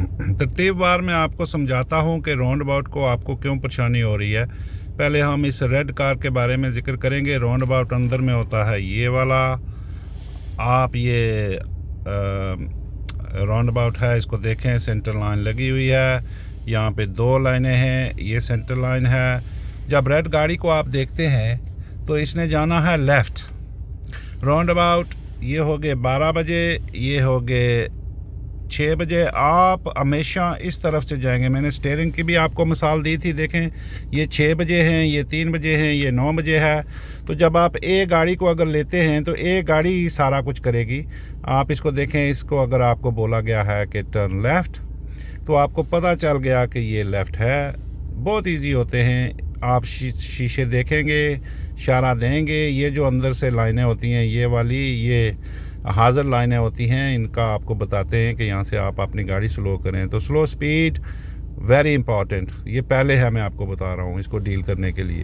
तरतीब वार मैं आपको समझाता हूँ कि राउंड अबाउट को आपको क्यों परेशानी हो रही है। पहले हम इस रेड कार के बारे में ज़िक्र करेंगे। राउंड अबाउट अंदर में होता है ये वाला। आप ये राउंड अबाउट है, इसको देखें, सेंटर लाइन लगी हुई है। यहाँ पे 2 लाइनें हैं, ये सेंटर लाइन है। जब रेड गाड़ी को आप देखते हैं तो इसने जाना है लेफ़्ट। राउंड अबाउट ये हो गए 12 बजे, ये हो गए 6 बजे। आप हमेशा इस तरफ से जाएंगे। मैंने स्टीयरिंग की भी आपको मिसाल दी थी, देखें ये 6 बजे हैं, ये 3 बजे हैं, ये 9 बजे है। तो जब आप ए गाड़ी को अगर लेते हैं तो ए गाड़ी ही सारा कुछ करेगी। आप इसको देखें, इसको अगर आपको बोला गया है कि टर्न लेफ़्ट, तो आपको पता चल गया कि ये लेफ़्ट है। बहुत इजी होते हैं। आप शीशे देखेंगे, इशारा देंगे। ये जो अंदर से लाइनें होती हैं, ये वाली, ये हाज़र लाइनें होती हैं, इनका आपको बताते हैं कि यहाँ से आप अपनी गाड़ी स्लो करें। तो स्लो स्पीड वेरी इंपॉर्टेंट, ये पहले है, मैं आपको बता रहा हूँ इसको डील करने के लिए।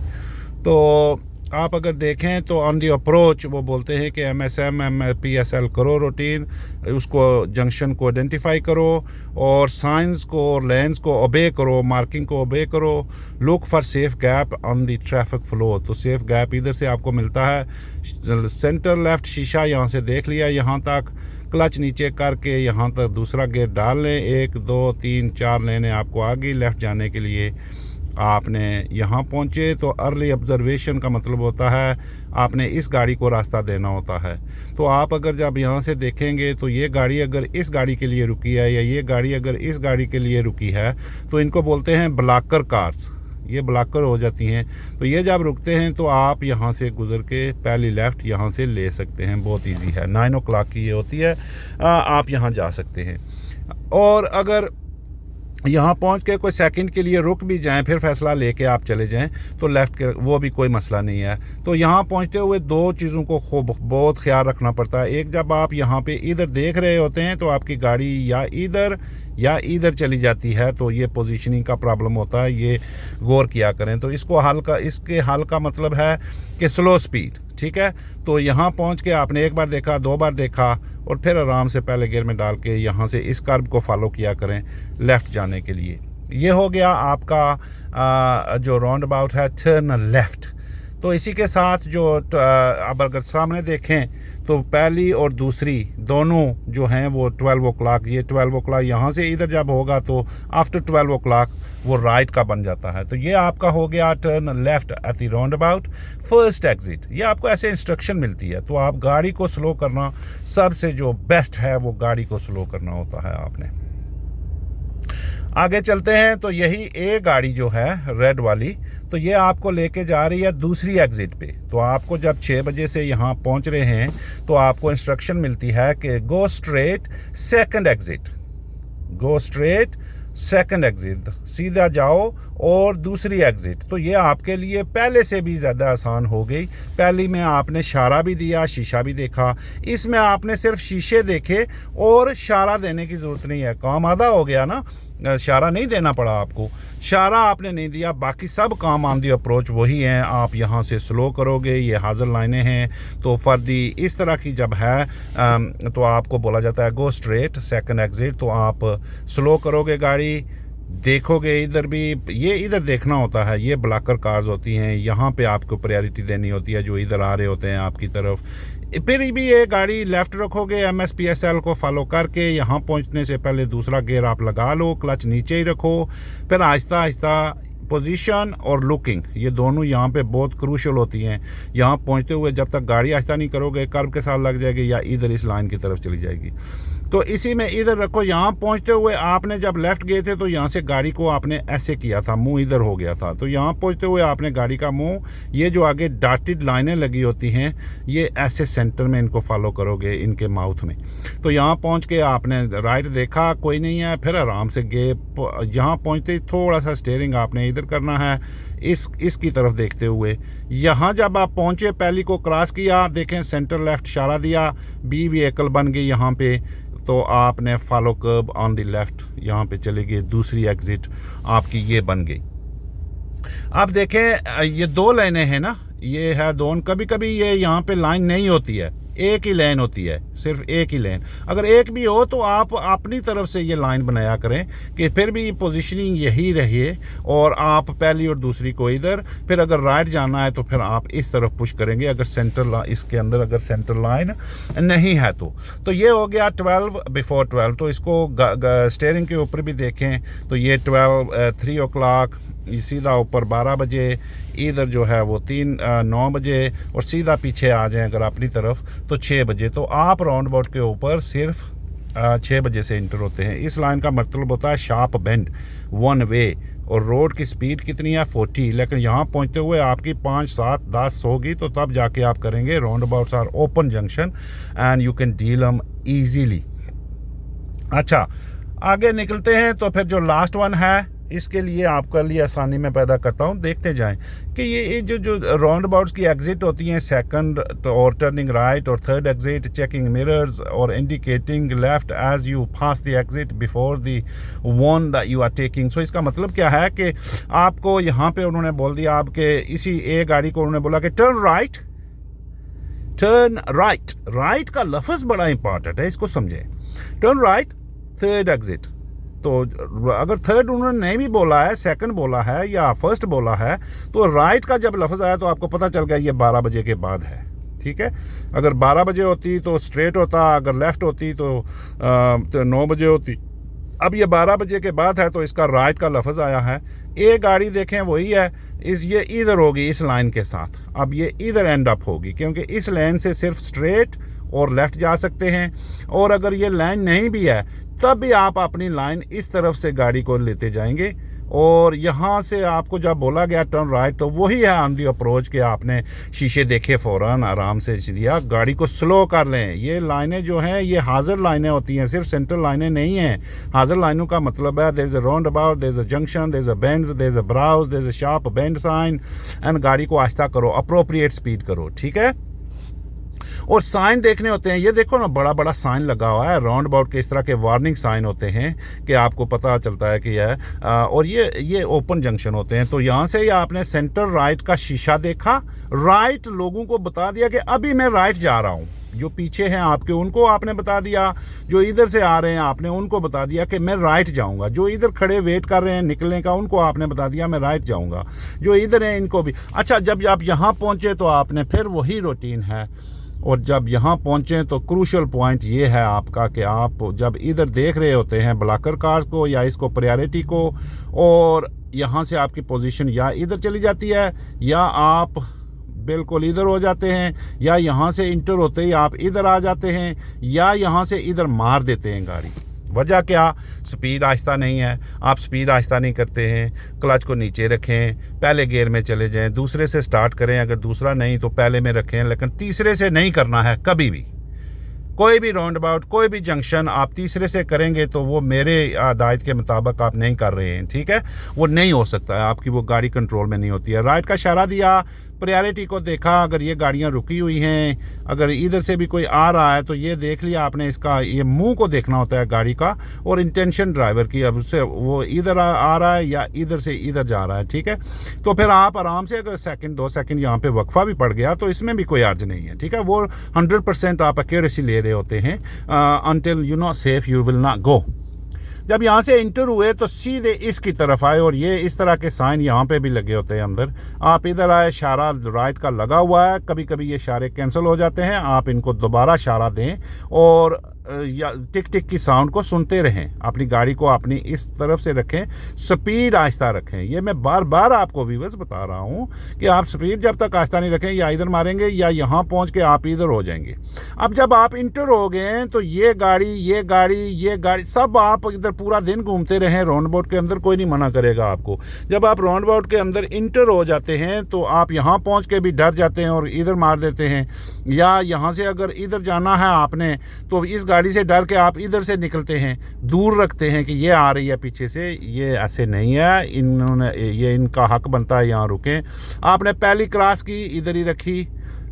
तो आप अगर देखें तो ऑन दी अप्रोच वो बोलते हैं कि MSM MPSL करो रूटीन, उसको जंक्शन को आइडेंटिफाई करो और साइंस को और लेंस को ओबे करो, मार्किंग को ओबे करो। Look for safe gap on the traffic flow. तो सेफ गैप इधर से आपको मिलता है। सेंटर लेफ़्ट शीशा यहाँ से देख लिया, यहाँ तक क्लच नीचे करके यहाँ तक दूसरा गेयर डाल लें। 1 2 3 4 लेने आपको आ गई लेफ़्ट जाने के लिए। आपने यहाँ पहुँचे तो अर्ली ऑब्जर्वेशन का मतलब होता है आपने इस गाड़ी को रास्ता देना होता है। तो आप अगर जब यहाँ से देखेंगे तो ये गाड़ी अगर इस गाड़ी के लिए रुकी है या ये गाड़ी अगर इस गाड़ी के लिए रुकी है तो इनको बोलते हैं ब्लॉकर कार्स। ये ब्लॉकर हो जाती हैं। तो ये जब रुकते हैं तो आप यहाँ से गुज़र के पहली लेफ़्ट यहाँ से ले सकते हैं। बहुत इजी है। 9 o'clock की ये होती है, आप यहाँ जा सकते हैं। और अगर यहाँ पहुँच के कोई सेकंड के लिए रुक भी जाएं, फिर फ़ैसला लेके आप चले जाएं तो लेफ़्ट के वो भी कोई मसला नहीं है। तो यहाँ पहुँचते हुए 2 चीज़ों को खूब बहुत ख्याल रखना पड़ता है। एक, जब आप यहाँ पे इधर देख रहे होते हैं तो आपकी गाड़ी या इधर चली जाती है, तो ये पोजीशनिंग का प्रॉब्लम होता है, ये गौर किया करें। तो इसके हल का मतलब है कि स्लो स्पीड, ठीक है। तो यहाँ पहुँच के आपने 1 बार देखा, 2 बार देखा और फिर आराम से पहले गियर में डाल के यहाँ से इस कर्व को फॉलो किया करें लेफ़्ट जाने के लिए। ये हो गया आपका जो राउंड अबाउट है टर्न लेफ़्ट। तो इसी के साथ जो अब अगर सामने देखें तो पहली और दूसरी दोनों जो हैं वो 12 o'clock, ये 12 o'clock यहाँ से इधर जब होगा तो आफ्टर 12 o'clock वो राइट का बन जाता है। तो ये आपका हो गया turn left at the round about first exit. ये आपको ऐसे इंस्ट्रक्शन मिलती है। तो आप गाड़ी को स्लो करना सबसे जो बेस्ट है वो गाड़ी को स्लो करना होता है आपने। आगे चलते हैं तो यही ए गाड़ी जो है रेड वाली, तो ये आपको लेके जा रही है दूसरी एग्ज़िट पे। तो आपको जब 6 बजे से यहाँ पहुँच रहे हैं तो आपको इंस्ट्रक्शन मिलती है कि go straight second exit, go straight second exit, सीधा जाओ और दूसरी एग्ज़िट। तो ये आपके लिए पहले से भी ज़्यादा आसान हो गई। पहली में आपने इशारा भी दिया, शीशा भी देखा। इसमें आपने सिर्फ शीशे देखे और इशारा देने की ज़रूरत नहीं है। काम आधा हो गया ना, इशारा नहीं देना पड़ा आपको, इशारा आपने नहीं दिया, बाकी सब काम ऑन दी अप्रोच वही हैं। आप यहाँ से स्लो करोगे, ये हाज़र लाइनें हैं। तो फर्दी इस तरह की जब है तो आपको बोला जाता है गो स्ट्रेट सेकंड एग्ज़िट। तो आप स्लो करोगे गाड़ी, देखोगे इधर भी, ये इधर देखना होता है, ये ब्लॉकर कार्स होती हैं, यहाँ पे आपको प्रायोरिटी देनी होती है जो इधर आ रहे होते हैं आपकी तरफ। फिर भी ये गाड़ी लेफ़्ट रखोगे, MSPSL को फॉलो करके यहाँ पहुँचने से पहले दूसरा गियर आप लगा लो, क्लच नीचे ही रखो, फिर आहिस्ता आहिस्ता पोजीशन और लुकिंग, ये दोनों यहाँ पे बहुत क्रूशल होती हैं। यहाँ पहुँचते हुए जब तक गाड़ी आहिस्ता नहीं करोगे कर्व के साथ लग जाएगी या इधर इस लाइन की तरफ चली जाएगी। तो इसी में इधर रखो। यहाँ पहुँचते हुए आपने जब लेफ़्ट गए थे तो यहाँ से गाड़ी को आपने ऐसे किया था, मुंह इधर हो गया था। तो यहाँ पहुँचते हुए आपने गाड़ी का मुंह, ये जो आगे डॉटेड लाइनें लगी होती हैं, ये ऐसे सेंटर में इनको फॉलो करोगे, इनके माउथ में। तो यहाँ पहुँच के आपने राइट देखा, कोई नहीं है, फिर आराम से गए। यहाँ पहुँचते ही थोड़ा सा स्टीयरिंग आपने इधर करना है, इसकी तरफ देखते हुए। यहाँ जब आप पहुँचे, पहली को क्रॉस किया, देखें सेंटर लेफ़्ट इशारा दिया, बी व्हीकल बन गई यहाँ पे। तो आपने follow curve on the left यहाँ पे चले गए, दूसरी एग्ज़िट आपकी ये बन गई। अब देखें ये 2 लाइनें हैं ना, ये है 2। कभी कभी ये यहाँ पे लाइन नहीं होती है, एक ही लेन होती है, सिर्फ एक ही लेन। अगर एक भी हो तो आप अपनी तरफ से ये लाइन बनाया करें कि फिर भी पोजीशनिंग यही रहे और आप पहली और दूसरी को इधर, फिर अगर राइट जाना है तो फिर आप इस तरफ पुश करेंगे अगर इसके अंदर अगर सेंटर लाइन नहीं है तो ये हो गया 12 बिफोर 12। तो इसको स्टीयरिंग के ऊपर भी देखें तो ये 3 o'clock, सीधा ऊपर 12 बजे, इधर जो है वो 9 बजे, और सीधा पीछे आ जाएं अगर अपनी तरफ तो 6 बजे। तो आप राउंड अबाउट के ऊपर सिर्फ 6 बजे से इंटर होते हैं। इस लाइन का मतलब होता है शार्प बेंड, वन वे, और रोड की स्पीड कितनी है 40, लेकिन यहाँ पहुँचते हुए आपकी 5, 7, 10 होगी, तो तब जाके आप करेंगे। Roundabouts are open junction and you can deal them easily. अच्छा, आगे निकलते हैं तो फिर जो लास्ट वन है इसके लिए आपके लिए आसानी में पैदा करता हूँ। देखते जाएं कि ये जो राउंड अबाउट्स की एग्जिट होती हैं, सेकंड और टर्निंग राइट, और थर्ड एग्जिट, चेकिंग मिरर्स और indicating left as you pass the exit before the one that you are taking. So इसका मतलब क्या है कि आपको यहाँ पे उन्होंने बोल दिया, आपके इसी एक गाड़ी को उन्होंने बोला कि turn right, turn right. Right का लफ्ज़ बड़ा इंपॉर्टेंट है, इसको समझें। Turn right, third exit. तो अगर थर्ड उन्होंने नहीं भी बोला है, सेकंड बोला है या फर्स्ट बोला है, तो राइट का जब लफ्ज़ आया तो आपको पता चल गया ये 12 बजे के बाद है। ठीक है, अगर 12 बजे होती तो स्ट्रेट होता, अगर लेफ़्ट होती तो 9 बजे होती। अब ये 12 बजे के बाद है तो इसका राइट का लफ्ज़ आया है। एक गाड़ी देखें वही है, ये इधर होगी इस लाइन के साथ, अब ये इधर एंड अप होगी क्योंकि इस लाइन से सिर्फ स्ट्रेट और लेफ़्ट जा सकते हैं। और अगर ये लाइन नहीं भी है तब भी आप अपनी लाइन इस तरफ से गाड़ी को लेते जाएंगे, और यहाँ से आपको जब बोला गया टर्न राइट तो वही है ऑन दी अप्रोच के आपने शीशे देखे फ़ौरन आराम से दिया, गाड़ी को स्लो कर लें। ये लाइनें जो हैं ये हाज़र लाइनें होती हैं, सिर्फ सेंट्रल लाइनें नहीं हैं। हाज़र लाइनों का मतलब है there is a roundabout, there is a junction, there is a bend, there is a brow, there is a sharp bend sign, and गाड़ी को आहिस्ता करो, अप्रोप्रिएट स्पीड करो। ठीक है, और साइन देखने होते हैं। ये देखो ना, बड़ा बड़ा साइन लगा हुआ है राउंड अबाउट के, इस तरह के वार्निंग साइन होते हैं कि आपको पता चलता है कि यह और ये ओपन जंक्शन होते हैं। तो यहाँ से आपने सेंटर राइट का शीशा देखा, राइट लोगों को बता दिया कि अभी मैं राइट जा रहा हूँ। जो पीछे हैं आपके उनको आपने बता दिया, जो इधर से आ रहे हैं आपने उनको बता दिया कि मैं राइट जाऊंगा, जो इधर खड़े वेट कर रहे हैं निकलने का उनको आपने बता दिया मैं राइट जाऊंगा, जो इधर हैं इनको भी। अच्छा, जब आप यहाँ पहुँचे तो आपने फिर वही रूटीन है, और जब यहाँ पहुँचें तो क्रूशल पॉइंट ये है आपका कि आप जब इधर देख रहे होते हैं ब्लॉकर कार्स को या इसको प्रायोरिटी को, और यहाँ से आपकी पोजीशन या इधर चली जाती है या आप बिल्कुल इधर हो जाते हैं, या यहाँ से इंटर होते ही आप इधर आ जाते हैं, या यहाँ से इधर मार देते हैं गाड़ी। वजह क्या? स्पीड आहिस्ता नहीं है, आप स्पीड आहिस्ता नहीं करते हैं, क्लच को नीचे रखें, पहले गियर में चले जाएं, दूसरे से स्टार्ट करें, अगर दूसरा नहीं तो पहले में रखें, लेकिन तीसरे से नहीं करना है कभी भी। कोई भी राउंड अबाउट, कोई भी जंक्शन आप तीसरे से करेंगे तो वो मेरे हिदायत के मुताबिक आप नहीं कर रहे हैं। ठीक है, वो नहीं हो सकता है, आपकी वो गाड़ी कंट्रोल में नहीं होती है। राइट का इशारा दिया, प्रायोरिटी को देखा, अगर ये गाड़ियाँ रुकी हुई हैं, अगर इधर से भी कोई आ रहा है तो ये देख लिया आपने, इसका ये मुंह को देखना होता है गाड़ी का, और इंटेंशन ड्राइवर की, अब उससे वो इधर आ रहा है या इधर से इधर जा रहा है। ठीक है, तो फिर आप आराम से, अगर सेकंड 2 सेकंड यहाँ पे वक्फा भी पड़ गया तो इसमें भी कोई अर्ज नहीं है। ठीक है, वो 100% आप एक्यूरेसी ले रहे होते हैं, until you not safe you will not go. जब यहाँ से इंटर हुए तो सीधे इसकी तरफ आए, और ये इस तरह के साइन यहाँ पे भी लगे होते हैं अंदर। आप इधर आए, इशारा राइट का लगा हुआ है, कभी कभी ये इशारे कैंसिल हो जाते हैं, आप इनको दोबारा इशारा दें और या टिक टिक की साउंड को सुनते रहें। अपनी गाड़ी को अपनी इस तरफ से रखें, स्पीड आहिस्ता रखें। ये मैं बार बार आपको व्यूअर्स बता रहा हूँ कि आप स्पीड जब तक आहिस्ता नहीं रखें, या इधर मारेंगे या यहाँ पहुँच के आप इधर हो जाएंगे। अब जब आप इंटर हो गए तो ये गाड़ी सब आप इधर पूरा दिन घूमते रहें राउंड अबाउट के अंदर, कोई नहीं मना करेगा आपको। जब आप राउंड अबाउट के अंदर इंटर हो जाते हैं तो आप यहाँ पहुँच के भी डर जाते हैं और इधर मार देते हैं, या यहाँ से अगर इधर जाना है आपने तो इस गाड़ी से डर के आप इधर से निकलते हैं, दूर रखते हैं कि ये आ रही है पीछे से। ये ऐसे नहीं है, इन्होंने ये इनका हक बनता है यहाँ रुकें। आपने पहली क्रॉस की, इधर ही रखी,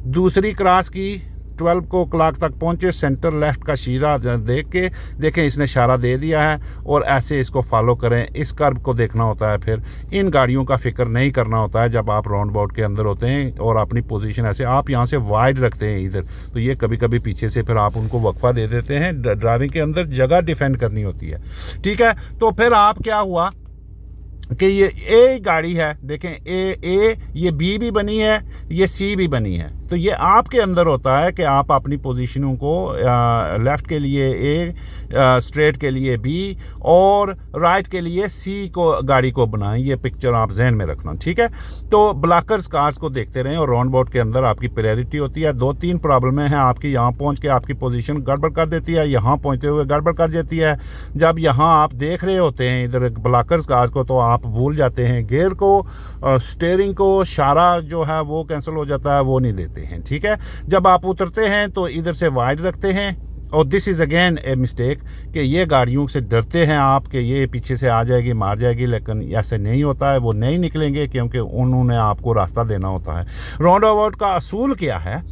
दूसरी क्रॉस की, 12 o'clock तक पहुँचे, सेंटर लेफ़्ट का शीरा देख के देखें इसने इशारा दे दिया है और ऐसे इसको फॉलो करें। इस कर्व को देखना होता है, फिर इन गाड़ियों का फिक्र नहीं करना होता है जब आप राउंड अबाउट के अंदर होते हैं और अपनी पोजीशन ऐसे आप यहाँ से वाइड रखते हैं इधर, तो ये कभी कभी पीछे से फिर आप उनको वक्फा दे देते हैं। ड्राइविंग के अंदर जगह डिफेंड करनी होती है, ठीक है। तो फिर आप क्या हुआ कि ये ए गाड़ी है, देखें ए ये बी भी बनी है, ये सी भी बनी है, तो ये आपके अंदर होता है कि आप अपनी पोजीशनों को लेफ़्ट के लिए ए, स्ट्रेट के लिए बी और राइट के लिए सी को गाड़ी को बनाएं। ये पिक्चर आप जहन में रखना, ठीक है। तो ब्लॉकर्स कार्स को देखते रहें और राउंड अबाउट के अंदर आपकी प्रायोरिटी होती है। 2-3 प्रॉब्लमें हैं आपकी, यहाँ पहुँच के आपकी पोजीशन गड़बड़ कर देती है, यहाँ पहुँचते हुए गड़बड़ कर देती है। जब यहाँ आप देख रहे होते हैं इधर ब्लॉकर्स कार्स को, तो आप भूल जाते हैं गियर को, स्टीयरिंग को, इशारा जो है वो कैंसिल हो जाता है, वो नहीं देते हैं, ठीक है। जब आप उतरते हैं तो इधर से वाइड रखते हैं, और this is again a mistake कि ये गाड़ियों से डरते हैं आप कि ये पीछे से आ जाएगी, मार जाएगी, लेकिन ऐसे नहीं होता है, वो नहीं निकलेंगे क्योंकि उन्होंने आपको रास्ता देना होता है। राउंड अबाउट का असूल क्या है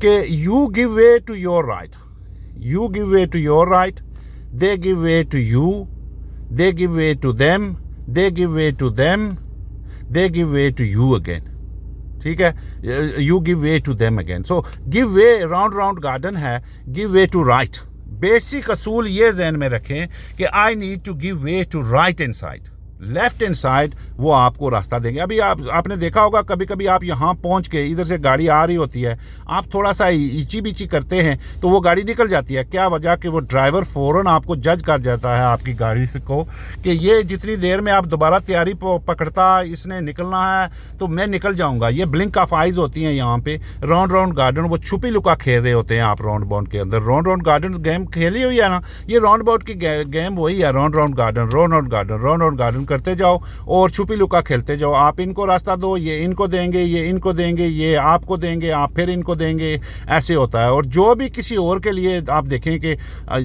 कि you give way to your right, you give way to your right, they give way to you, they give way to them, they give way to them, they give way to you again, ठीक है। you give way to them again, so give way round garden है, give way to right। Basic असूल ये जहन में रखें कि I need to give way to right hand side, left hand side वो आपको रास्ता देंगे। अभी आपने देखा होगा कभी कभी आप यहाँ पहुँच के इधर से गाड़ी आ रही होती है, आप थोड़ा सा ईची बीची करते हैं तो वो गाड़ी निकल जाती है। क्या वजह कि वो ड्राइवर फ़ौरन आपको जज कर जाता है आपकी गाड़ी से को कि ये जितनी देर में आप दोबारा तैयारी पकड़ता, इसने निकलना है तो मैं निकल जाऊँगा। ये ब्लिंक ऑफ आइज़ होती हैं यहाँ पे। राउंड गार्डन वो छुपी लुका खेल रहे होते हैं आप राउंड अबाउट के अंदर। राउंड गार्डन गेम खेली हुई है ना, ये राउंड अबाउट की गेम वही है। राउंड गार्डन करते जाओ और छुपी लुका खेलते जाओ। आप इनको रास्ता दो, ये इनको देंगे, ये इनको देंगे, ये आपको देंगे, आप फिर इनको देंगे, ऐसे होता है। और जो भी किसी और के लिए आप देखें कि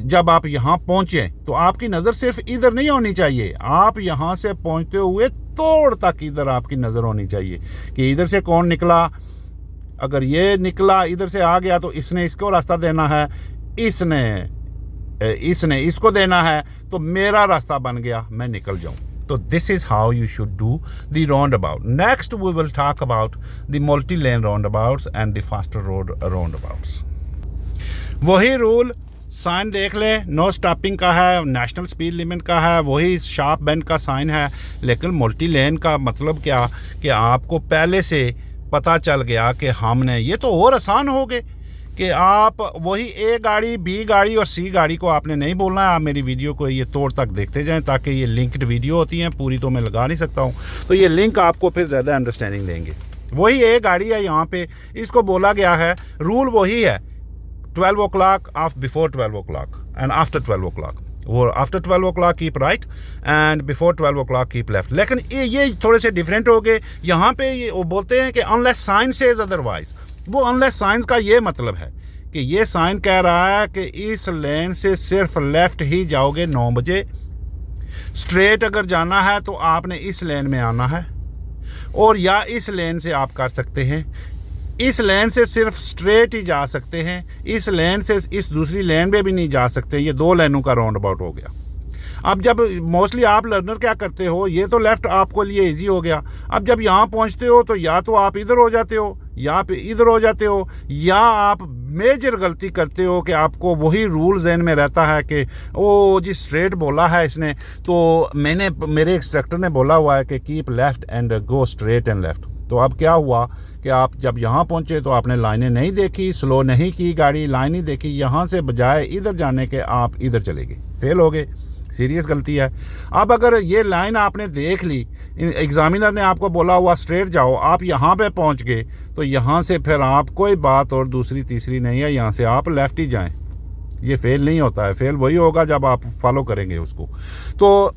जब आप यहाँ पहुँचे तो आपकी नज़र सिर्फ इधर नहीं होनी चाहिए, आप यहाँ से पहुँचते हुए तोड़ तक इधर आपकी नज़र होनी चाहिए कि इधर से कौन निकला। अगर ये निकला इधर से आ गया तो इसने इसको रास्ता देना है, इसने इसको देना है, तो मेरा रास्ता बन गया, मैं निकल जाऊं। So this is how you should do the roundabout. Next we will talk about the multi-lane roundabouts and the faster road roundabouts. वही रूल साइन देख लें, नो स्टॉपिंग का है, नेशनल स्पीड लिमिट का है, वही शार्प बेंड का sign है। लेकिन मल्टी लेन का मतलब क्या कि आपको पहले से पता चल गया कि हमने ये तो और आसान हो गए कि आप वही ए गाड़ी, बी गाड़ी और सी गाड़ी को आपने नहीं बोलना है। आप मेरी वीडियो को ये तोड़ तक देखते जाएं ताकि ये लिंक्ड वीडियो होती हैं, पूरी तो मैं लगा नहीं सकता हूँ, तो ये लिंक आपको फिर ज़्यादा अंडरस्टैंडिंग देंगे। वही ए गाड़ी है यहाँ पे, इसको बोला गया है, रूल वही है 12 o'clock of before 12 o'clock and after 12 o'clock, और after 12 o'clock keep right and before 12 o'clock keep left. लेकिन ये थोड़े से डिफरेंट हो गए यहाँ पे। ये वो बोलते हैं कि अनलेस साइन सेज अदरवाइज। वो अनलेस साइंस का ये मतलब है कि ये साइन कह रहा है कि इस लेन से सिर्फ लेफ़्ट ही जाओगे 9 बजे, स्ट्रेट अगर जाना है तो आपने इस लेन में आना है, और या इस लेन से आप कर सकते हैं, इस लेन से सिर्फ स्ट्रेट ही जा सकते हैं, इस लेन से इस दूसरी लेन में भी नहीं जा सकते। ये 2 लेनों का राउंड अबाउट हो गया। अब जब मोस्टली आप लर्नर क्या करते हो, ये तो लेफ़्ट आपको लिए इजी हो गया। अब जब यहाँ पहुँचते हो तो या तो आप इधर हो जाते हो या पे इधर हो जाते हो, या आप मेजर गलती करते हो कि आपको वही रूल ज़हन में रहता है कि ओ जी स्ट्रेट बोला है इसने, तो मेरे इंस्ट्रक्टर ने बोला हुआ है कि keep left and go straight and left. तो अब क्या हुआ कि आप जब यहाँ पहुँचे तो आपने लाइनें नहीं देखी, स्लो नहीं की गाड़ी, लाइन नहीं देखी, यहाँ से बजाय इधर जाने के आप इधर चले गए, फेल हो गए। सीरियस गलती है। अब अगर ये लाइन आपने देख ली, एग्जामिनर ने आपको बोला हुआ स्ट्रेट जाओ, आप यहाँ पे पहुँच गए, तो यहाँ से फिर आप कोई बात और दूसरी तीसरी नहीं है, यहाँ से आप लेफ़्ट ही जाएं। ये फेल नहीं होता है, फेल वही होगा जब आप फॉलो करेंगे उसको। तो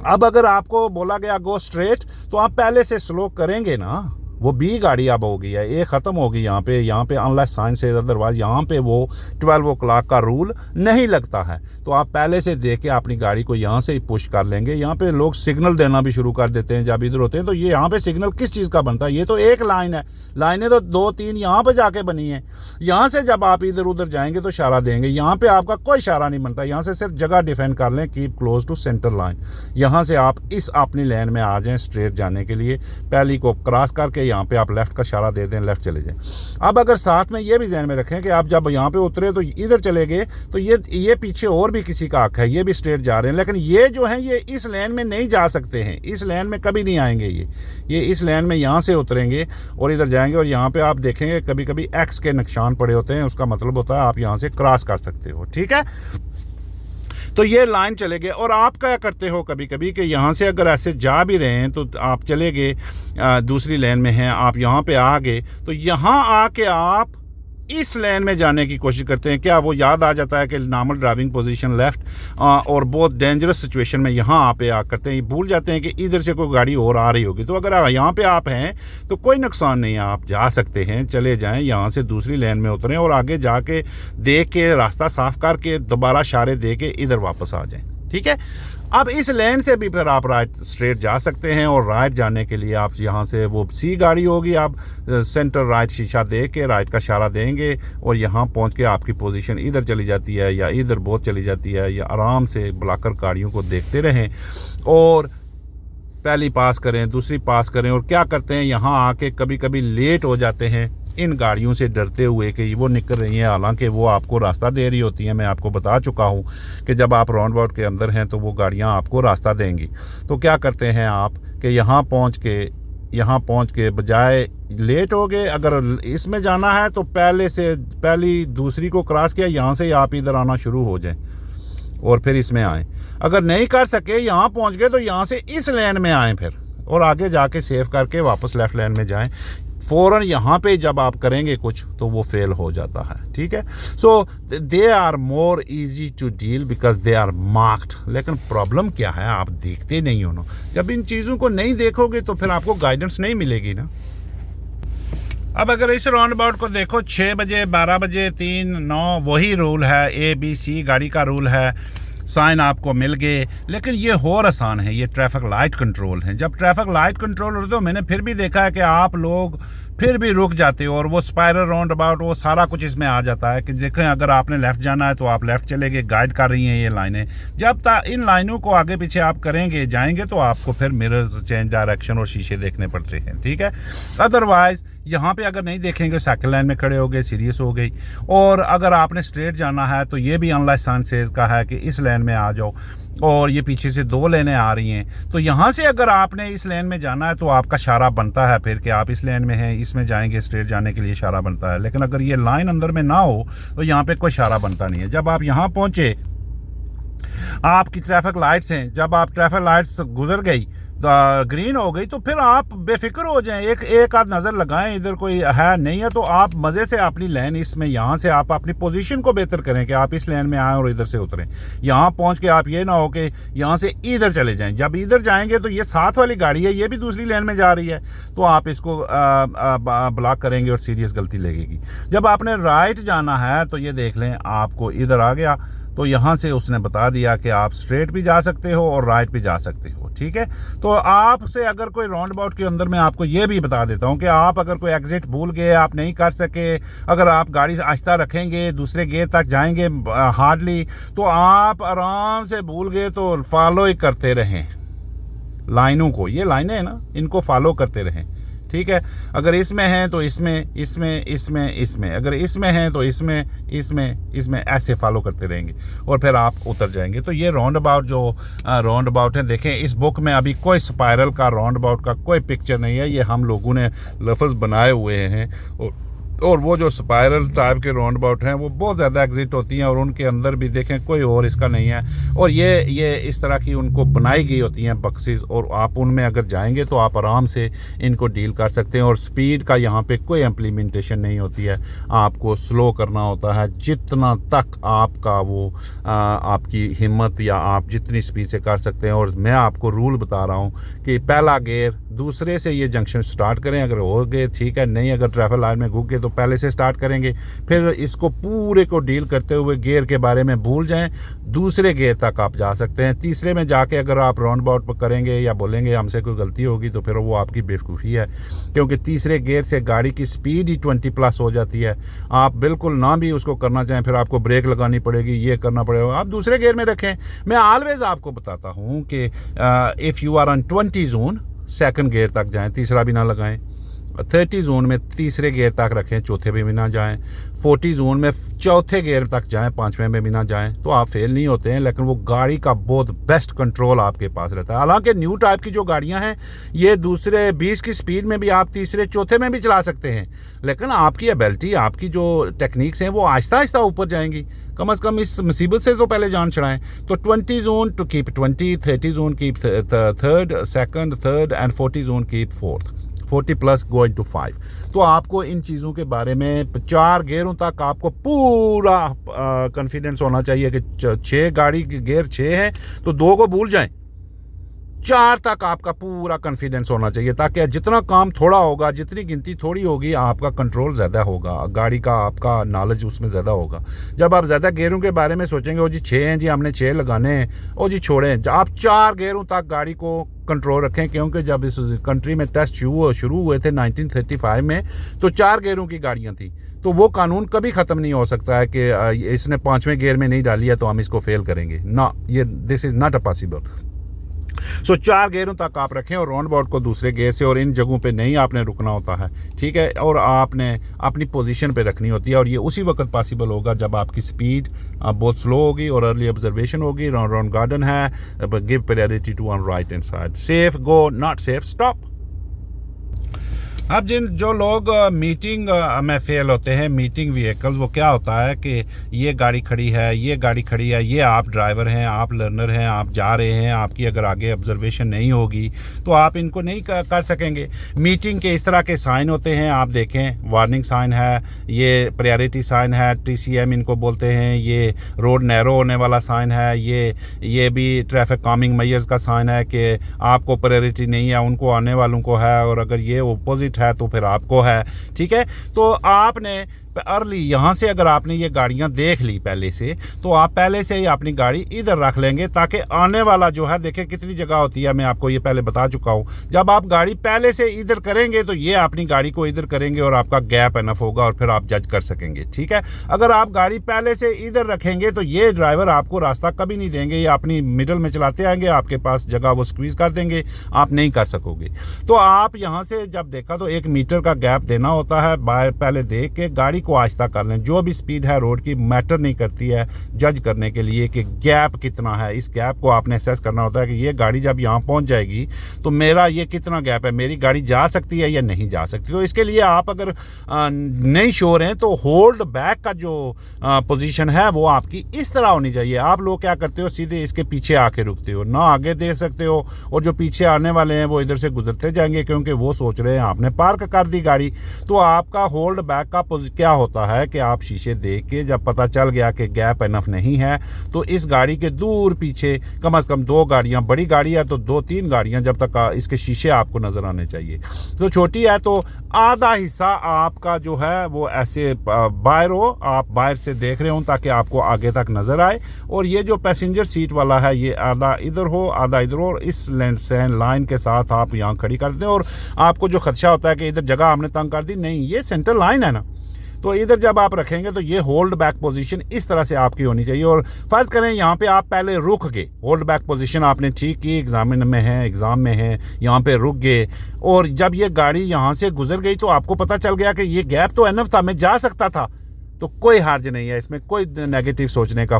अब अगर आपको बोला गया गो स्ट्रेट, तो आप पहले से स्लो करेंगे ना, वो बी गाड़ी अब हो गई है, ए ख़त्म हो गई यहाँ पे अनलेस साइन से अदरवाइज यहाँ पे वो 12 o'clock का रूल नहीं लगता है। तो आप पहले से देख के अपनी गाड़ी को यहाँ से ही पुश कर लेंगे। यहाँ पे लोग सिग्नल देना भी शुरू कर देते हैं जब इधर होते हैं। तो ये यहाँ पे सिग्नल किस चीज़ का बनता है? ये तो एक लाइन है, लाइनें तो 2-3 यहाँ पे जाके बनी हैं। यहाँ से जब आप इधर उधर जाएंगे तो इशारा देंगे, यहाँ पे आपका कोई इशारा नहीं बनता। यहाँ से सिर्फ जगह डिफेंड कर लें, keep close to centre line. यहाँ से आप इस अपनी लेन में आ जाएं स्ट्रेट जाने के लिए। पहली को क्रॉस करके यहाँ पे आप लेफ्ट का इशारा दे दें, लेफ्ट चले जाएं। अब अगर साथ में ये भी ध्यान में रखें कि आप जब यहाँ पे उतरे तो इधर चले गए तो ये पीछे और भी किसी का हक है, ये भी स्ट्रेट जा रहे हैं, लेकिन ये जो है ये इस लेन में नहीं जा सकते हैं, इस लेन में कभी नहीं आएंगे। ये इस लेन में यहाँ से उतरेंगे और इधर जाएंगे और यहाँ पे आप देखेंगे कभी कभी एक्स के निशान पड़े होते हैं, उसका मतलब होता है आप यहाँ से क्रॉस कर सकते हो। ठीक है, तो ये लाइन चले गए। और आप क्या करते हो कभी कभी कि यहाँ से अगर ऐसे जा भी रहे हैं तो आप चले गए दूसरी लेन में हैं, आप यहाँ पे आ गए तो यहाँ आके आप इस लेन में जाने की कोशिश करते हैं। क्या वो याद आ जाता है कि नॉर्मल ड्राइविंग पोजीशन लेफ्ट और बहुत डेंजरस सिचुएशन में यहाँ आप आ करते हैं, भूल जाते हैं कि इधर से कोई गाड़ी और आ रही होगी। तो अगर यहाँ पे आप हैं तो कोई नुकसान नहीं है, आप जा सकते हैं, चले जाएं, यहाँ से दूसरी लेन में उतरें और आगे जाके देख के रास्ता साफ करके दोबारा इशारे दे के इधर वापस आ जाएं। ठीक है, अब इस लेन से भी फिर आप राइट स्ट्रेट जा सकते हैं और राइट जाने के लिए आप यहाँ से वो सी गाड़ी होगी, आप सेंटर राइट शीशा दे के राइट का इशारा देंगे और यहाँ पहुँच के आपकी पोजीशन इधर चली जाती है या इधर बहुत चली जाती है, या आराम से बुलाकर गाड़ियों को देखते रहें और पहली पास करें, दूसरी पास करें। और क्या करते हैं, यहाँ आके कभी कभी लेट हो जाते हैं इन गाड़ियों से डरते हुए कि वो निकल रही हैं, हालांकि वो आपको रास्ता दे रही होती हैं। मैं आपको बता चुका हूँ कि जब आप राउंड अबाउट के अंदर हैं तो वो गाड़ियाँ आपको रास्ता देंगी। तो क्या करते हैं आप कि यहाँ पहुँच के बजाय लेट हो गए, अगर इसमें जाना है तो पहली दूसरी को क्रॉस किया, यहाँ से आप इधर आना शुरू हो जाएं और फिर इसमें आएँ। अगर नहीं कर सके, यहाँ पहुँच गए तो यहाँ से इस लेन में आएँ फिर और आगे जाके सेव करके वापस लेफ़्ट लेन में जाएं। फ़ौरन यहाँ पे जब आप करेंगे कुछ तो वो फेल हो जाता है। ठीक है, so they are more easy to deal because they are marked. लेकिन प्रॉब्लम क्या है, आप देखते नहीं हो ना। जब इन चीज़ों को नहीं देखोगे तो फिर आपको गाइडेंस नहीं मिलेगी ना। अब अगर इस राउंड अबाउट को देखो, 6 बजे, 12 बजे, 3, 9 वही रूल है, ABC गाड़ी का रूल है, साइन आपको मिल गए। लेकिन ये और आसान है, ये ट्रैफिक लाइट कंट्रोल है। जब ट्रैफिक लाइट कंट्रोल होते हो, मैंने फिर भी देखा है कि आप लोग फिर भी रुक जाते हो और वो स्पाइरल राउंड अबाउट वो सारा कुछ इसमें आ जाता है कि देखें अगर आपने लेफ़्ट जाना है तो आप लेफ़्ट चले गए, गाइड कर रही हैं ये लाइनें। जब तक इन लाइनों को आगे पीछे आप करेंगे जाएंगे तो आपको फिर मिरर्स चेंज डायरेक्शन और शीशे देखने पड़ते हैं। ठीक है, अदरवाइज़ यहाँ पे अगर नहीं देखेंगे सेकंड लाइन में खड़े हो गए, सीरियस हो गई। और अगर आपने स्ट्रेट जाना है तो ये भी अनलेस साइन सेज का है कि इस लेन में आ जाओ और ये पीछे से 2 लेनें आ रही हैं। तो यहाँ से अगर आपने इस लेन में जाना है तो आपका इशारा बनता है फिर कि आप इस लेन में हैं, इसमें जाएंगे, स्ट्रेट जाने के लिए इशारा बनता है। लेकिन अगर ये लाइन अंदर में ना हो तो यहाँ पे कोई इशारा बनता नहीं है। जब आप यहाँ पहुँचे, आपकी ट्रैफिक लाइट्स हैं, जब आप ट्रैफिक लाइट्स गुजर गई, ग्रीन हो गई, तो फिर आप बेफिक्र हो जाएं, एक आध नज़र लगाएं इधर कोई है नहीं है तो आप मज़े से अपनी लाइन इसमें यहाँ से आप अपनी पोजीशन को बेहतर करें कि आप इस लाइन में आएँ और इधर से उतरें। यहाँ पहुँच के आप ये ना हो कि यहाँ से इधर चले जाएं। जब इधर जाएंगे तो ये साथ वाली गाड़ी है, ये भी दूसरी लाइन में जा रही है, तो आप इसको ब्लॉक करेंगे और सीरियस गलती लगेगी। जब आपने राइट जाना है तो ये देख लें, आपको इधर आ गया तो यहाँ से उसने बता दिया कि आप स्ट्रेट भी जा सकते हो और राइट भी जा सकते हो। ठीक है, तो आपसे अगर कोई राउंड अबाउट के अंदर मैं आपको ये भी बता देता हूँ कि आप अगर कोई एग्जिट भूल गए, आप नहीं कर सके, अगर आप गाड़ी आहिस्ता रखेंगे, दूसरे गेट तक जाएंगे हार्डली, तो आप आराम से भूल गए तो फॉलो ही करते रहें लाइनों को। ये लाइनें हैं ना, इनको फॉलो करते रहें। ठीक है, अगर इसमें है तो इसमें, अगर इसमें है तो इसमें ऐसे फॉलो करते रहेंगे और फिर आप उतर जाएंगे। तो ये राउंड अबाउट जो राउंड अबाउट है, देखें इस बुक में अभी कोई स्पाइरल का राउंड अबाउट का कोई पिक्चर नहीं है, ये हम लोगों ने लफ्ज़ बनाए हुए हैं। और वो जो स्पाइरल टाइप के राउंड अबाउट हैं वो बहुत ज़्यादा एग्जिट होती हैं और उनके अंदर भी देखें कोई और इसका नहीं है। और ये इस तरह की उनको बनाई गई होती हैं बक्सेस, और आप उनमें अगर जाएंगे तो आप आराम से इनको डील कर सकते हैं। और स्पीड का यहाँ पे कोई इम्प्लीमेंटेशन नहीं होती है, आपको स्लो करना होता है जितना तक आपका वो आपकी हिम्मत या आप जितनी स्पीड से कर सकते हैं। और मैं आपको रूल बता रहा हूँ कि पहला गेयर दूसरे से ये जंक्शन स्टार्ट करें, अगर हो गए ठीक है, नहीं अगर ट्रैफिक लाइन में घुस गए तो पहले से स्टार्ट करेंगे। फिर इसको पूरे को डील करते हुए गियर के बारे में भूल जाएं, दूसरे गियर तक आप जा सकते हैं। तीसरे में जाके अगर आप राउंड अबाउट पर करेंगे या बोलेंगे हमसे कोई गलती होगी तो फिर वो आपकी बेवकूफ़ी है, क्योंकि तीसरे गियर से गाड़ी की स्पीड ही 20+ हो जाती है। आप बिल्कुल ना भी उसको करना चाहें, फिर आपको ब्रेक लगानी पड़ेगी, ये करना पड़ेगा, आप दूसरे गियर में रखें। मैं ऑलवेज आपको बताता हूँ कि if you are on 20 zone second gear तक जाएं, तीसरा भी ना लगाएं। 30 जोन में तीसरे गियर तक रखें, चौथे में भी ना जाएं। 40 जोन में चौथे गियर तक जाएं, पांचवें में भी ना जाएं, तो आप फेल नहीं होते हैं। लेकिन वो गाड़ी का बहुत बेस्ट कंट्रोल आपके पास रहता है। हालांकि न्यू टाइप की जो गाड़ियां हैं ये दूसरे 20 की स्पीड में भी आप तीसरे चौथे में भी चला सकते हैं, लेकिन आपकी एबिलिटी, आपकी जो टेक्निक्स हैं वो आहिस्ता आहिस्ता ऊपर जाएंगी। कम से कम इस मुसीबत से तो पहले जान छुड़ाएं। तो 20 zone to keep 20, 30 zone keep third, second, third and 40 zone keep fourth, 40+ going to 5। तो आपको इन चीज़ों के बारे में 4 गियरों तक आपको पूरा कॉन्फिडेंस होना चाहिए कि 6 गाड़ी के गियर 6 है तो 2 को भूल जाएं, 4 तक आपका पूरा कॉन्फिडेंस होना चाहिए, ताकि जितना काम थोड़ा होगा, जितनी गिनती थोड़ी होगी, आपका कंट्रोल ज़्यादा होगा, गाड़ी का आपका नॉलेज उसमें ज़्यादा होगा। जब आप ज़्यादा गियरों के बारे में सोचेंगे, ओ जी 6 हैं जी, हमने 6 लगाने हैं, ओ जी छोड़ें, आप 4 गियरों तक गाड़ी को कंट्रोल रखें। क्योंकि जब इस कंट्री में टेस्ट शुरू हुए थे 1935 में, तो 4 गियरों की गाड़ियाँ थी। तो वो कानून कभी ख़त्म नहीं हो सकता है कि इसने 5वें गियर में नहीं डाली है तो हम इसको फेल करेंगे ना, ये this is not a possible. So 4 गियरों तक आप रखें और राउंड अबाउट को दूसरे गियर से, और इन जगहों पे नहीं आपने रुकना होता है, ठीक है, और आपने अपनी पोजीशन पे रखनी होती है। और ये उसी वक्त पॉसिबल होगा जब आपकी स्पीड बहुत स्लो होगी और अर्ली ऑब्जर्वेशन होगी। राउंड गार्डन है, give priority to on right hand side, safe go, not safe stop. अब जो लोग मीटिंग में फेल होते हैं, मीटिंग व्हीकल्स, वो क्या होता है कि ये गाड़ी खड़ी है, ये गाड़ी खड़ी है, ये आप ड्राइवर हैं, आप लर्नर हैं, आप जा रहे हैं, आपकी अगर आगे ऑब्जर्वेशन नहीं होगी तो आप इनको नहीं कर सकेंगे। मीटिंग के इस तरह के साइन होते हैं, आप देखें, वार्निंग साइन है, ये प्रायोरिटी साइन है, TCM इनको बोलते हैं, ये रोड नैरो होने वाला साइन है, ये भी ट्रैफिक कामिंग मेजर्स का साइन है कि आपको प्रायोरिटी नहीं है, उनको आने वालों को है, और अगर ये अपोजिट है तो फिर आपको है, ठीक है। तो आपने अर्ली यहाँ से अगर आपने ये गाड़ियाँ देख ली पहले से, तो आप पहले से ही अपनी गाड़ी इधर रख लेंगे, ताकि आने वाला जो है, देखें कितनी जगह होती है, मैं आपको ये पहले बता चुका हूँ। जब आप गाड़ी पहले से इधर करेंगे तो ये अपनी गाड़ी को इधर करेंगे और आपका गैप इनफ होगा और फिर आप जज कर सकेंगे, ठीक है। अगर आप गाड़ी पहले से इधर रखेंगे तो ये ड्राइवर आपको रास्ता कभी नहीं देंगे, ये अपनी मिडल में चलाते आएंगे, आपके पास जगह वो स्क्वीज़ कर देंगे, आप नहीं कर सकोगे। तो आप यहाँ से जब देखा तो 1 मीटर का गैप देना होता है, पहले देख के गाड़ी को आहिस्ता कर लें। जो भी स्पीड है रोड की मैटर नहीं करती है जज करने के लिए कि गैप कितना है। इस गैप को आपने असेस करना होता है कि ये गाड़ी जब यहाँ पहुँच जाएगी तो मेरा ये कितना गैप है, मेरी गाड़ी जा सकती है या नहीं जा सकती। तो इसके लिए आप अगर नहीं श्योर हैं तो होल्ड बैक का जो पोजीशन है वो आपकी इस तरह होनी चाहिए। आप लोग क्या करते हो, सीधे इसके पीछे आके रुकते हो, ना आगे देख सकते हो, और जो पीछे आने वाले हैं वो इधर से गुजरते जाएंगे, क्योंकि वो सोच रहे हैं आपने पार्क कर दी गाड़ी। तो आपका होल्ड बैक का क्या होता है कि आप शीशे देख के जब पता चल गया कि गैप इनफ नहीं है तो इस गाड़ी के दूर पीछे कम से कम 2 गाड़ियां, बड़ी गाड़ी है तो 2-3 गाड़ियां, जब तक इसके शीशे आपको नजर आने चाहिए। तो छोटी है तो आधा हिस्सा आपका जो है वो ऐसे बाहर हो, आप बाहर से देख रहे हो ताकि आपको आगे तक नजर आए। और ये जो पैसेंजर सीट वाला है ये आधा इधर हो, आधा इधर हो, और इस लाइन के साथ आप यहाँ खड़ी कर दें। और आपको जो खदशा होता है कि इधर जगह हमने तंग कर दी, नहीं, ये सेंटर लाइन है ना, तो इधर जब आप रखेंगे तो ये होल्ड बैक पोजीशन इस तरह से आपकी होनी चाहिए। और फर्ज करें यहाँ पे आप पहले रुक गए, होल्ड बैक पोजीशन आपने ठीक की, एग्जाम में है, यहाँ पे रुक गए, और जब ये गाड़ी यहाँ से गुजर गई तो आपको पता चल गया कि ये गैप तो एनफ था, मैं जा सकता था, तो कोई हर्ज नहीं है, इसमें कोई नेगेटिव सोचने का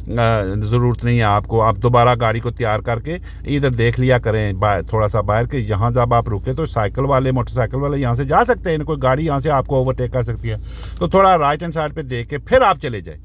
ज़रूरत नहीं है आपको। आप दोबारा गाड़ी को तैयार करके इधर देख लिया करें थोड़ा सा बाहर के, यहाँ जब आप रुके तो साइकिल वाले, मोटरसाइकिल वाले यहाँ से जा सकते हैं, कोई गाड़ी यहाँ से आपको ओवरटेक कर सकती है, तो थोड़ा राइट हैंड साइड पे देख के फिर आप चले जाए,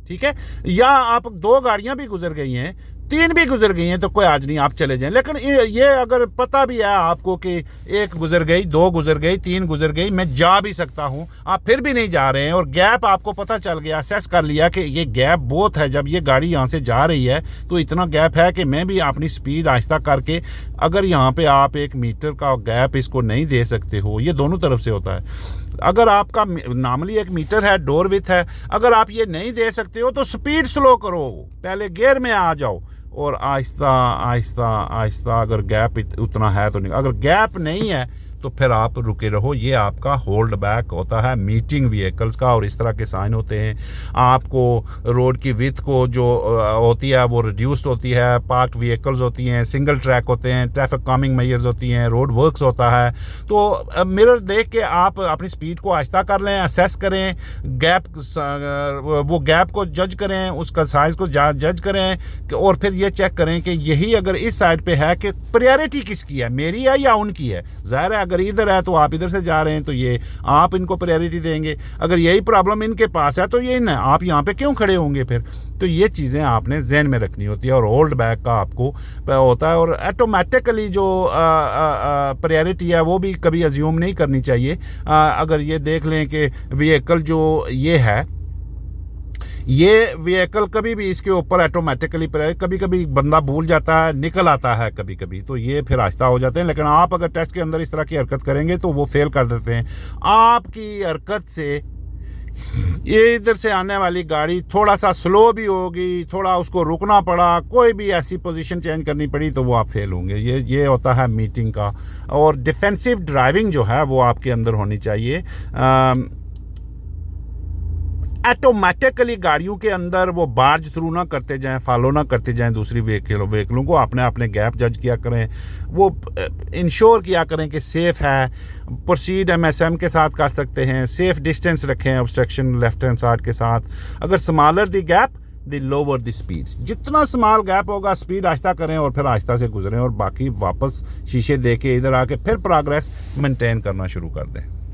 ठीक है। या आप 2 गाड़ियां भी गुजर गई हैं 3 भी गुजर गई हैं तो कोई आज नहीं, आप चले जाएं। लेकिन ये अगर पता भी है आपको कि 1 गुजर गई, 2 गुजर गई, 3 गुजर गई, मैं जा भी सकता हूं, आप फिर भी नहीं जा रहे हैं, और गैप आपको पता चल गया, असेस कर लिया कि ये गैप बहुत है, जब ये गाड़ी यहाँ से जा रही है तो इतना गैप है कि मैं भी अपनी स्पीड आहिस्ता करके, अगर यहाँ पे आप 1 मीटर का गैप इसको नहीं दे सकते हो, ये दोनों तरफ से होता है। अगर आपका नॉर्मली 1 मीटर है, डोर विथ है, अगर आप ये नहीं दे सकते हो तो स्पीड स्लो करो, पहले गियर में आ जाओ और आहिस्ता आहिस्ता आहिस्ता, अगर गैप उतना है तो नहीं, अगर गैप नहीं है तो फिर आप रुके रहो। ये आपका होल्ड बैक होता है मीटिंग व्हीकल्स का, और इस तरह के साइन होते हैं। आपको रोड की विड्थ को जो होती है वो रिड्यूस्ड होती है, पार्क व्हीकल्स होती हैं, सिंगल ट्रैक होते हैं, ट्रैफिक कॉमिंग मेजर्स होती हैं, रोड वर्क्स होता है। तो मिरर देख के आप अपनी स्पीड को आहिस्ता कर लें, असेस करें, गैप वो गैप को जज करें, उसका साइज़ को जज करें, और फिर ये चेक करें कि यही अगर इस साइड पे है कि प्रायोरिटी किसकी है, मेरी है या उनकी है। ज़ाहिर है अगर इधर है तो आप इधर से जा रहे हैं तो ये आप इनको प्रायोरिटी देंगे, अगर यही प्रॉब्लम इनके पास है तो ये ना, आप यहाँ पे क्यों खड़े होंगे फिर। तो ये चीज़ें आपने जहन में रखनी होती है, और होल्ड बैक का आपको होता है, और ऑटोमेटिकली जो प्रायोरिटी है वो भी कभी अज्यूम नहीं करनी चाहिए। अगर ये देख लें कि व्हीकल जो ये है, ये व्हीकल कभी भी इसके ऊपर ऑटोमेटिकली, कभी कभी बंदा भूल जाता है, निकल आता है कभी कभी, तो ये फिर आहिस्ता हो जाते हैं। लेकिन आप अगर टेस्ट के अंदर इस तरह की हरकत करेंगे तो वो फेल कर देते हैं। आपकी हरकत से ये इधर से आने वाली गाड़ी थोड़ा सा स्लो भी होगी, थोड़ा उसको रुकना पड़ा, कोई भी ऐसी पोजीशन चेंज करनी पड़ी तो वो आप फेल होंगे। ये होता है मीटिंग का। और डिफेंसिव ड्राइविंग जो है वो आपके अंदर होनी चाहिए। ऑटोमेटिकली गाड़ियों के अंदर वो बार्ज थ्रू ना करते जाएं, फॉलो ना करते जाएं दूसरी व्हीकलों को, अपने गैप जज किया करें, वो इंश्योर किया करें कि सेफ़ है। प्रोसीड MSM के साथ कर सकते हैं, सेफ डिस्टेंस रखें ऑब्स्ट्रक्शन लेफ्ट हैंड साइड के साथ। अगर smaller the gap the lower the speed, जितना स्मॉल गैप होगा स्पीड आहिस्ता करें और फिर आहिस्ता से गुजरें, और बाकी वापस शीशे देके इधर आके फिर प्रोग्रेस मेंटेन करना शुरू कर दें।